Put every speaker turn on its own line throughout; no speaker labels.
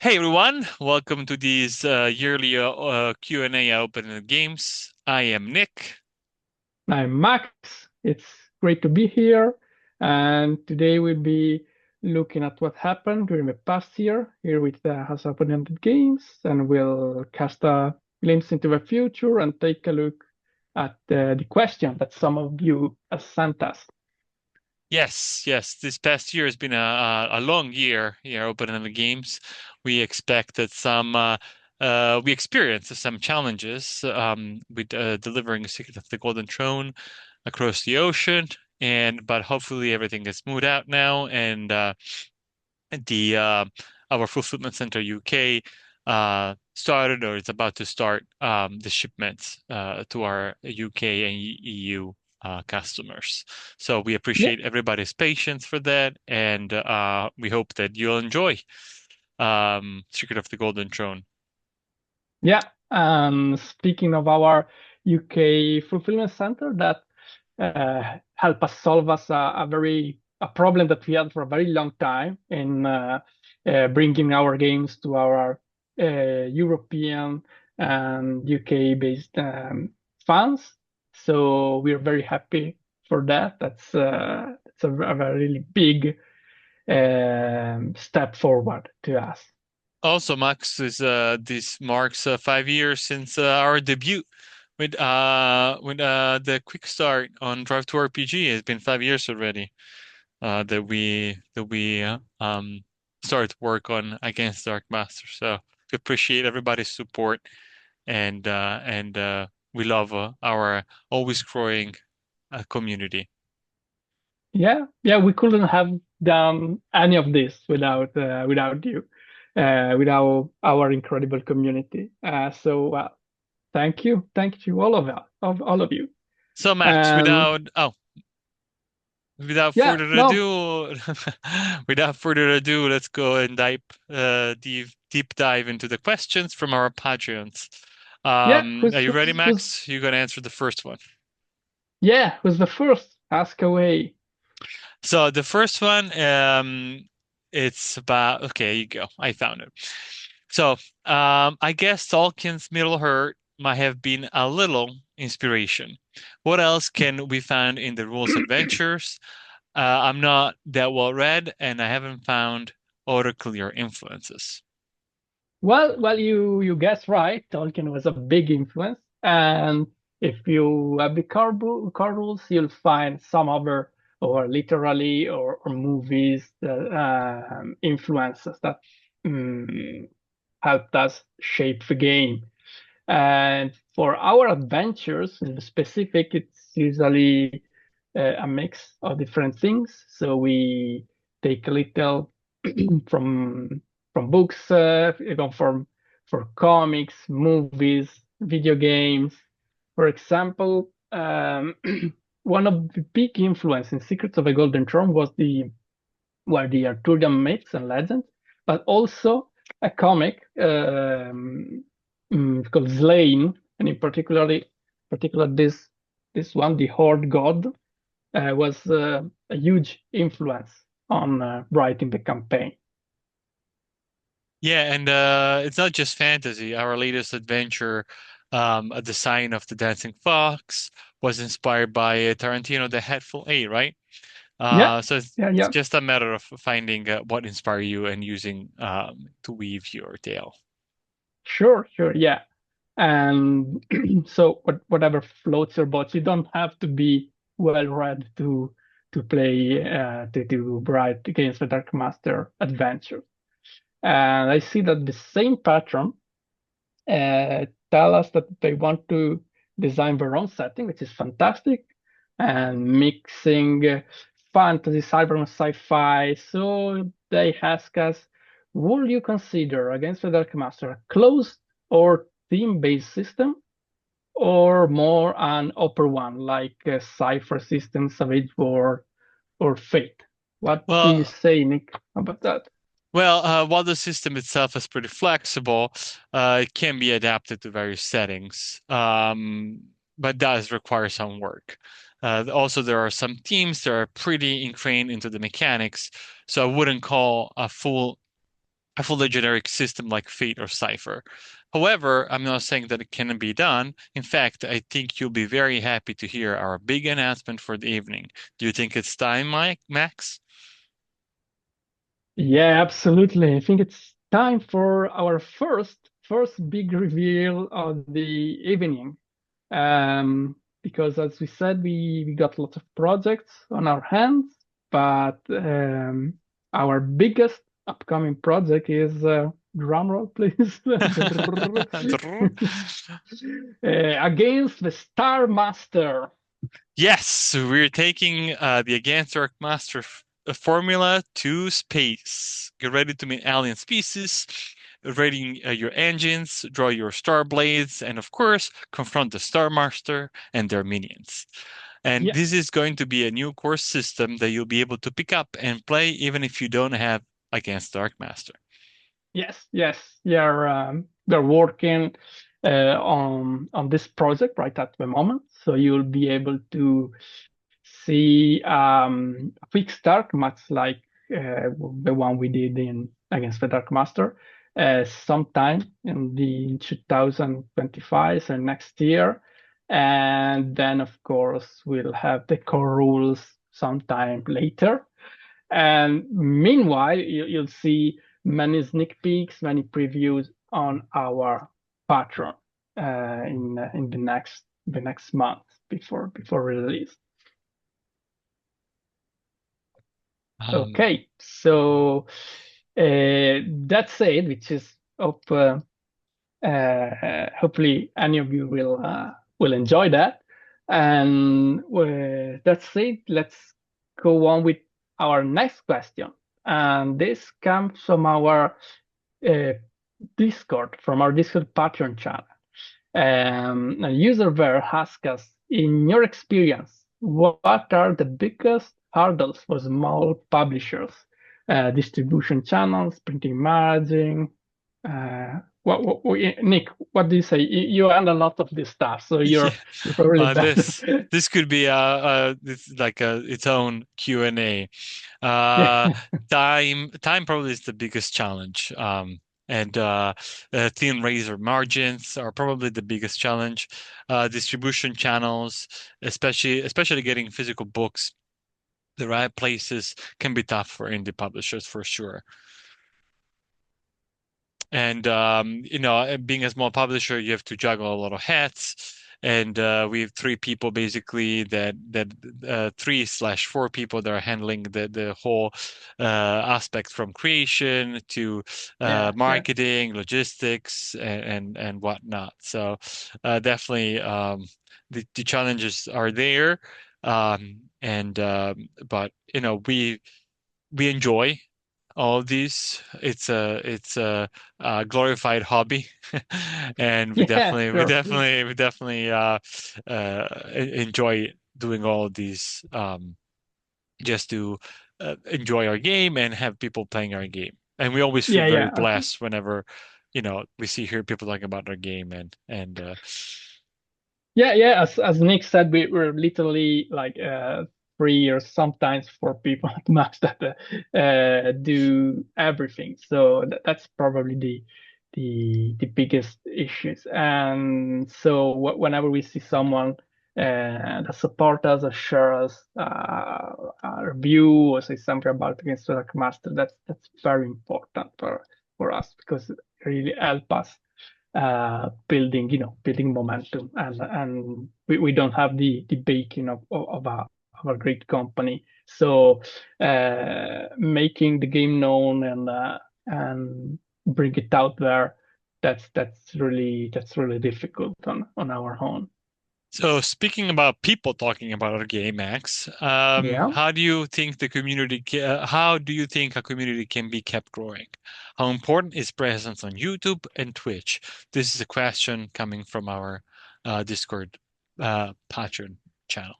Hey everyone, welcome to these yearly Q&A open games. I am Nick.
I'm Max. It's great to be here. And today we'll be looking at what happened during the past year here with the House of Abundant Games. And we'll cast a glimpse into the future and take a look at the question that some of you have sent us.
Yes, this past year has been a long year here open in the games. We expected we experienced some challenges with delivering a Secret of the Golden Throne across the ocean, but hopefully everything is smoothed out now, and the our fulfillment center UK started or is about to start the shipments to our UK and EU customers. So we
Yeah,
appreciate everybody's patience for that, and we hope that you'll enjoy Secret of the Golden Throne.
yeah. Speaking of our UK fulfillment center, that help us solve us a problem that we had for a very long time in bringing our games to our European and UK based fans. So we're very happy for that. That's a really big step forward to us.
Also, Max, this marks 5 years since our debut with the quick start on Drive to RPG. It's been 5 years already. That we started work on Against Dark Master. So we appreciate everybody's support and we love our always growing community.
Yeah, we couldn't have done any of this without you, without our incredible community. So thank you all of you.
So Max,
And
without
yeah,
further
no,
ado, without further ado, let's go and deep dive into the questions from our Patreons.
yeah,
Are you ready,
who's
Max? You're gonna answer the first one.
yeah, who's the first? Ask away.
So the first one, it's about, okay, you go. I found it. So, I guess Tolkien's Middle-earth might have been a little inspiration. What else can we find in the rules adventures? I'm not that well read, and I haven't found other clear influences.
Well, you guessed right. Tolkien was a big influence, and if you have the car rules, you'll find some other or literally or movies that influences that um, helped us shape the game. And for our adventures in specific, it's usually a mix of different things. So we take a little from books, even for comics, movies, video games. For example, one of the big influence in Secrets of the Golden Throne was the were the Arthurian myths and legends, but also a comic called Slain, and in particular this one, the Horde God, was a huge influence on writing the campaign.
Yeah, and it's not just fantasy. Our latest adventure, A Design of the Dancing Fox, was inspired by Tarantino, The Hateful Eight, right?
Yeah,
So it's
yeah,
just a matter of finding what inspired you and using to weave your tale.
sure, yeah. And so whatever floats your boat, you don't have to be well read to play to write against the Dark Master adventure. And I see that the same pattern tell us that they want to design their own setting, which is fantastic, and mixing fantasy, cyber, and sci-fi. So they ask us, would you consider Against the Dark Master a closed or theme-based system, or more an open one like Cypher System, Savage War, or Fate? What do you
Well,
say, Nick, about that?
while the system itself is pretty flexible, it can be adapted to various settings, but does require some work. Also, there are some teams that are pretty ingrained into the mechanics, so I wouldn't call a full a fully generic system like Fate or Cypher. However, I'm not saying that it cannot be done. In fact, I think you'll be very happy to hear our big announcement for the evening. Do you think it's time, Max?
Yeah, absolutely. I think it's time for our first big reveal of the evening. Because as we said, we got lots of projects on our hands, but our biggest upcoming project is drum roll, please. Against the Star Master.
Yes, we're taking the Against Dark Master formula to space. Get ready to meet alien species, ready your engines, draw your star blades, and of course, confront the Star Master and their minions. And
Yeah.
this is going to be a new course system that you'll be able to pick up and play even if you don't have Against Dark Master.
Yes, yes, they're working on this project right at the moment, so you'll be able to see a quick start, much like the one we did in Against the Dark Master, sometime in the 2025, so next year, and then of course we'll have the core rules sometime later. And meanwhile, you'll see many sneak peeks, many previews on our Patreon in the next month before release.
Um,
Okay, so that's it, which is hopefully any of you will enjoy that. And that's it. Let's go on with our next question. And this comes from our uh, Discord, from our Discord Patreon channel. A user there asked us, in your experience, what are the biggest hurdles for small publishers? Distribution channels, printing margin. Nick, what do you say? You handle a lot of this stuff, so
yeah,
you're probably better.
this could be this like its own Q&A.
Yeah,
Uh, time probably is the biggest challenge. And thin razor margins are probably the biggest challenge. Distribution channels, especially getting physical books the right places can be tough for indie publishers for sure. And being a small publisher, you have to juggle a lot of hats. And we have three people basically that 3/4 people that are handling the whole aspect from creation to
yeah, yeah,
marketing, logistics, and whatnot. So definitely the challenges are there. And but we enjoy all of these. It's a glorified hobby, and we
yeah,
definitely we
sure.
definitely we definitely enjoy doing all of these just to enjoy our game and have people playing our game. And we always feel
Yeah,
very
yeah.
blessed whenever we see hear people talking about our game and
Yeah, yeah. As Nick said, we're literally like 3 or sometimes 4 people at max that do everything. So that's probably the biggest issues. And so whenever we see someone that support us or share us a review or say something about Against the Dark Master, that's very important for us because it really help us building momentum, and we don't have the backing of a great company. So making the game known and bring it out there, that's really difficult on our own.
So speaking about people talking about our game, Max,
Yeah.
how do you think a community can be kept growing? How important is presence on YouTube and Twitch? This is a question coming from our Discord Patreon channel.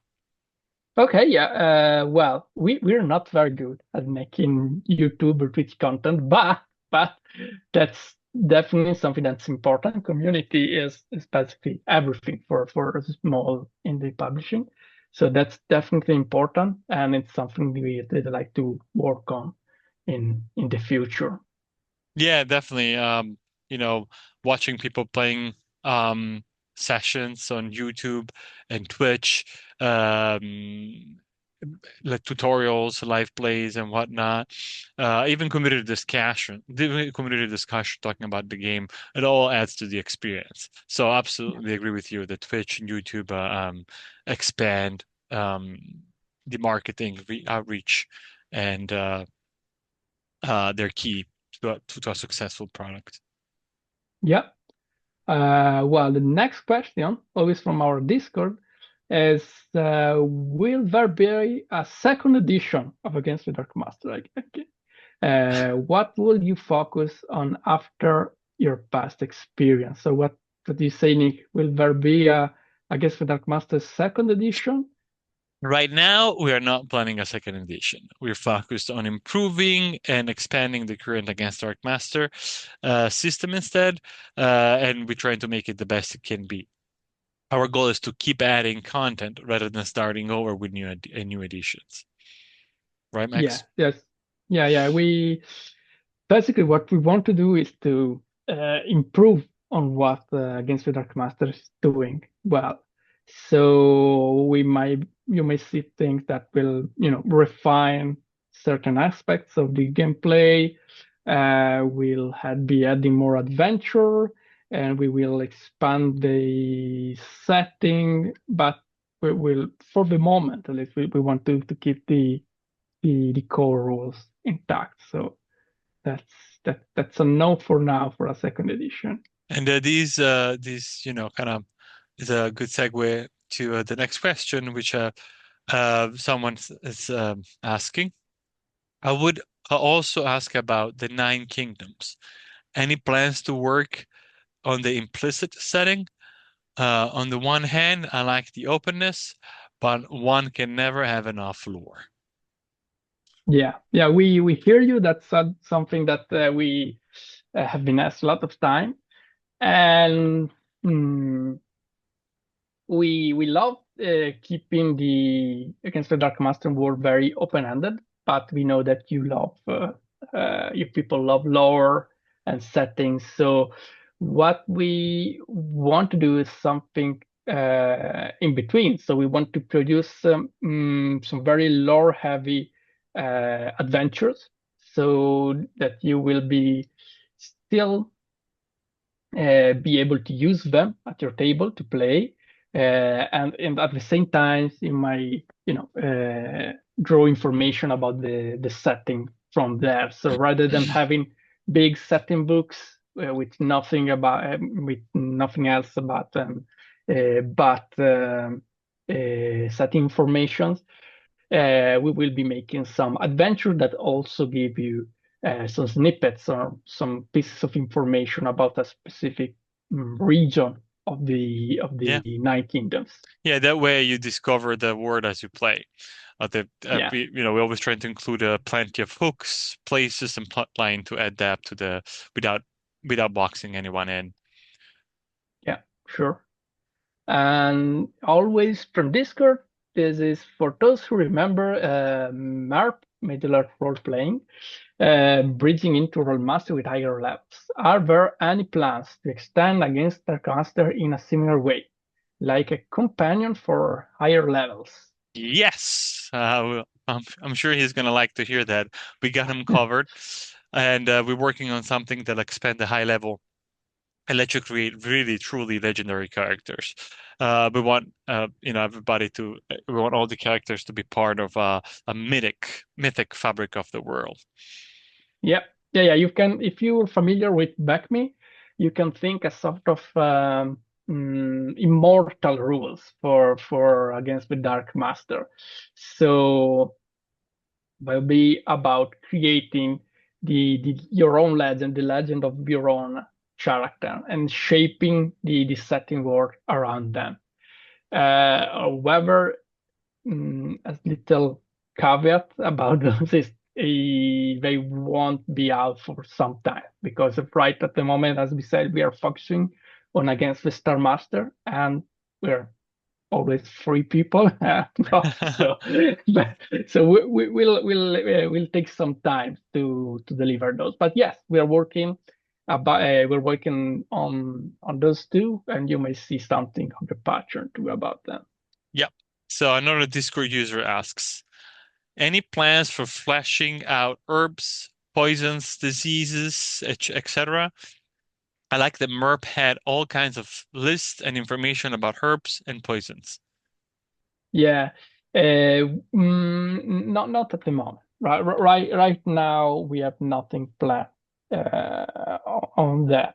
Okay, yeah. Well, we're not very good at making YouTube or Twitch content, but that's definitely something that's important. Community is basically everything for small indie publishing, so that's definitely important, and it's something we'd like to work on in the future.
Yeah, definitely. You know, watching people playing sessions on YouTube and Twitch, like tutorials, live plays and whatnot. Even community discussion talking about the game, it all adds to the experience. So
Yeah.
absolutely agree with you that Twitch and YouTube expand um the marketing re outreach and they're key to a successful product.
Yeah. Well, the next question, always from our Discord, is will there be a second edition of Against the Dark Master? What will you focus on after your past experience? So, what do you say, Nick? Will there be a Against the Dark Master second edition?
Right now, we are not planning a second edition. We're focused on improving and expanding the current Against Dark Master system instead, and we're trying to make it the best it can be. Our goal is to keep adding content rather than starting over with new editions. Right,
Yeah,
Max?
yes, yeah. We basically what we want to do is to improve on what Against the Dark Master is doing well. So you may see things that will refine certain aspects of the gameplay. We'll be adding more adventure, and we will expand the setting. But we will, for the moment, at least, we want to keep the core rules intact. So that's that's a no for now for a second edition.
And these kind of is a good segue to the next question, which someone is asking. I would also ask about the Nine Kingdoms. Any plans to work on the implicit setting? On the one hand, I like the openness, but one can never have enough lore.
Yeah, we hear you. That's something that we have been asked a lot of time, and mm, we love keeping the Against the Dark Master world very open-ended, but we know that you people love lore and settings. So what we want to do is something in between. So we want to produce some very lore-heavy adventures, so that you will be still be able to use them at your table to play, and at the same time you might draw information about the setting from there. So rather than having big setting books with nothing else about them, but setting informations, we will be making some adventure that also give you some snippets or some pieces of information about a specific region of the
Yeah.
Nine Kingdoms.
Yeah, that way you discover the word as you play.
Yeah,
We always try to include plenty of hooks, places, and plotline to adapt to the without without boxing anyone in.
yeah, sure. And always from Discord, this is for those who remember MERP, Middle Earth Role Playing, bridging into Rollmaster with higher levels. Are there any plans to extend Against Darkmaster in a similar way, like a companion for higher levels?
Yes, I'm sure he's gonna like to hear that. We got him covered, and we're working on something that'll expand the high level and let you create really truly legendary characters. We want everybody to we want all the characters to be part of a mythic fabric of the world.
Yeah, yeah. You can, if you're familiar with BackMe, you can think a sort of immortal rules for Against the Dark Master. So will be about creating the your own legend, the legend of your own character, and shaping the setting world around them. However, a little caveat about those is they won't be out for some time, because right at the moment, as we said, we are focusing on Against the Star Master, and we're always three people. No, so but, so we'll take some time to deliver those. But yes, we are working about we're working on those two, and you may see something on the pattern too about them.
Yep. So another Discord user asks, any plans for fleshing out herbs, poisons, diseases, etc.? I like that MERP had all kinds of lists and information about herbs and poisons.
Yeah, not at the moment. Right now we have nothing planned on that.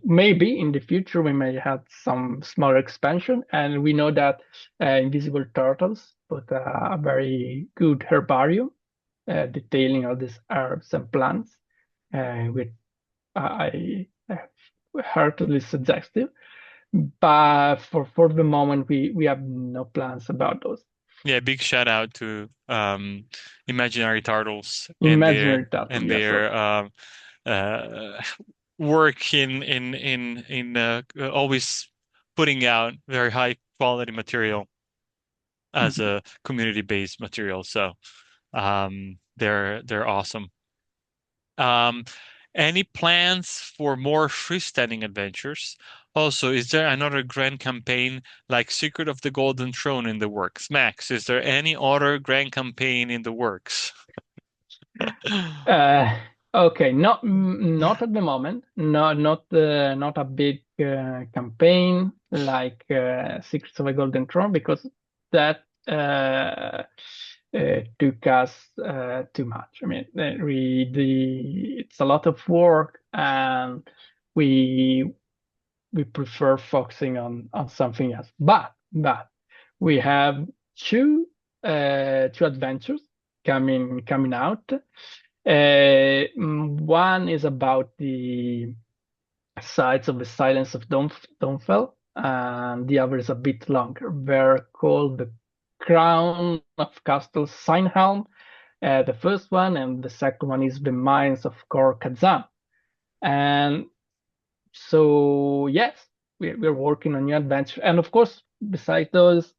Maybe in the future we may have some small expansion, and we know that Invisible Turtles put a very good herbarium detailing all these herbs and plants, which I have heard is suggestive. But for the moment, we have no plans about those
Yeah, big shout out to Imaginary Turtles and
imaginary turtle. Yes, sir.
their uh, work in always putting out very high quality material as
Mhm.
a community-based material. So they're awesome. Um, any plans for more freestanding adventures? Also, is there another grand campaign like Secret of the Golden Throne in the works? Max, is there any other grand campaign in the works?
Uh, okay, not at the moment. No, not a big campaign like Secrets of a Golden Throne because that took us too much. I mean, it's a lot of work, and we we prefer focusing on something else. But we have two adventures coming out. One is about the sides of the Silence of Domfell, and the other is a bit longer. They're called the Crown of Castle Signhelm. The first one, and the second one is the Mines of Kor Kazan. And so yes, we're working on new adventure, and of course, besides those,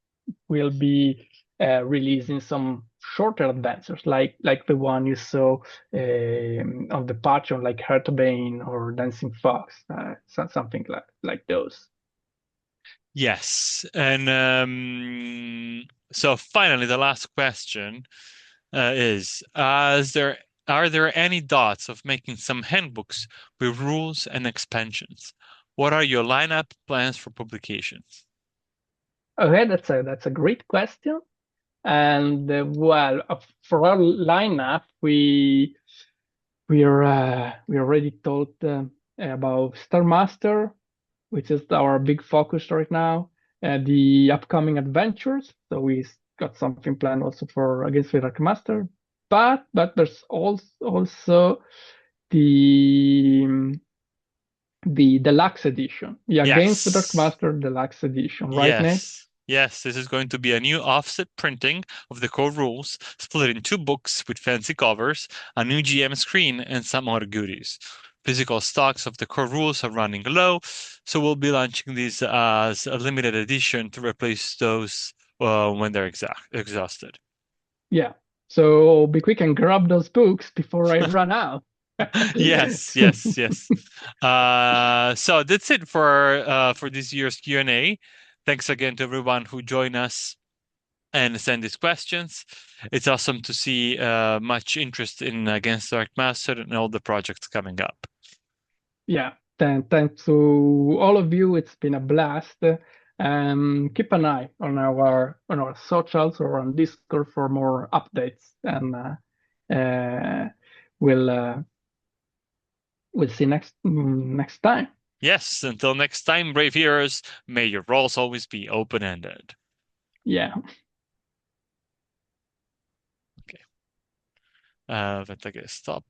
we'll be releasing some shorter adventures, like the one you saw on the Patreon, like Heartbane or Dancing Fox, something like those.
Yes. And so finally, the last question is there are there any thoughts of making some handbooks with rules and expansions? What are your lineup plans for publications?
Okay, that's a great question. And well, for our lineup, we already talked about Star Master, which is our big focus right now, the upcoming adventures. So we got something planned also for Against the Dark Master. But there's also the the deluxe edition, the Against the Dark
Yes.
Master deluxe edition, right, Nate?
Yes. Yes, this is going to be a new offset printing of the core rules, split in two books with fancy covers, a new GM screen, and some other goodies. Physical stocks of the core rules are running low, so we'll be launching these as a limited edition to replace those when they're exhausted.
Yeah. So be quick and grab those books before I run out.
Yes, yes, yes. So that's it for this year's Q&A. Thanks again to everyone who joined us and send these questions. It's awesome to see much interest in Against Dark Master and all the projects coming up.
Yeah, then thanks to all of you. It's been a blast. Keep an eye on our socials or on Discord for more updates, and we'll we'll see next time.
Yes, until next time, brave heroes, may your roles always be open-ended.
Yeah.
Okay. Vänta, stop.